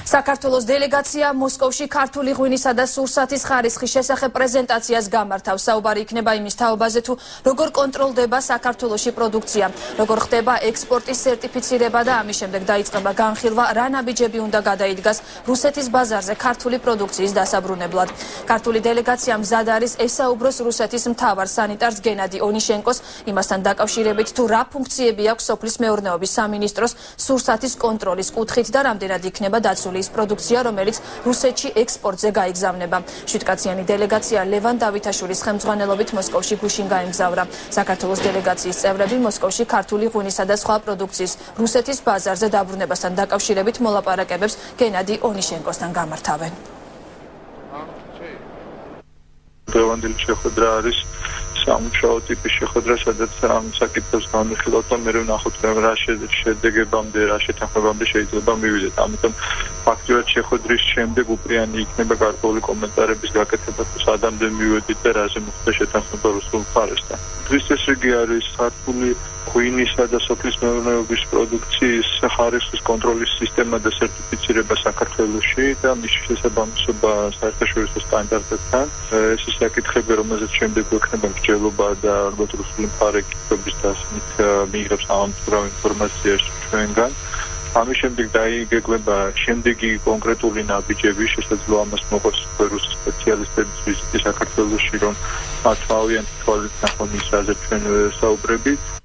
საქართველოს დელეგაცია მოსკოვში ქართული ღვინისა და სურსათის ხარისხის შესახებ პრეზენტაციას გამართავს. საუბარი იქნება იმის თაობაზე, თუ როგორ კონტროლდება საქართველოში პროდუქცია, როგორ ხდება ექსპორტის სერტიფიცირება და ამის შემდეგ დაიწყება განხილვა, რა ნაბიჯები უნდა გადაიდგას რუსეთის ბაზარზე ქართული პროდუქციის დასაბრუნებლად. ქართული დელეგაცია მზად არის ესაუბროს რუსეთის მთავარ სანიტარს გენადი ონიშენკოს იმასთან დაკავშირებით, თუ რა ფუნქციები აქვს სოფლის მეურნეობის სამინისტროს სურსათის კონტროლის კუთხით და რამდენად იქნება დაცული ის პროდუქცია, რომელიც რუსეთში ექსპორტზე გაიგზავნება. შვიდკაციანი დელეგაცია ლევან დავითაშვილის ხელმძღვანელობით მოსკოვში გუშინ გაემგზავრა. საქართველოს დელეგაციის წევრები მოსკოვში ქართული ღვინისა და სხვა პროდუქციის რუსეთის ბაზარზე დაბრუნებასთან დაკავშირებით მოლაპარაკებებს გენადი ონიშენკოსთან გამართავენ. დღევანდელი შეხვედრა არის სამუშაო ტიპის შეხვედრა, სადაც ამ საკითხებს განვიხილავთ და მე ვნახოთ რა შედეგებამდე, რა შეთანხმებამდე შეიძლება მივიდეთ. ამიტომ ფაქტიურად შეხვედრის შემდეგ უპრიანი იქნება გარკვეული კომენტარების გაკეთება, თუ სადამდე მივედით და რაზე მოხდა შეთანხმება რუსულ მხარესთან. დღის წესრიგი არის ქართული ღვინისა და სოფლის მეურნეობის პროდუქციის ხარისხის კონტროლის სისტემა და სერტიფიცირება საქართველოში და მისი შესაბამისობა საერთაშორისო სტანდარტებთან. ეს ის საკითხები, რომელზეც შემდეგ გვექნება მსჯელობა და ალბათ რუსული მხარე კითხვების დასმით მიიღებს ამავდროულად ინფორმაციას ჩვენგან. ამის შემდეგ დაიგეგმება შემდეგი კონკრეტული ნაბიჯები, შესაძლოა ამას მოყოს რუსი სპეციალისტების ვიზიტი საქართველოში, რომ მათ თავიანთი თვალით ნახონ ის, რაზე ჩვენ საუბრებით.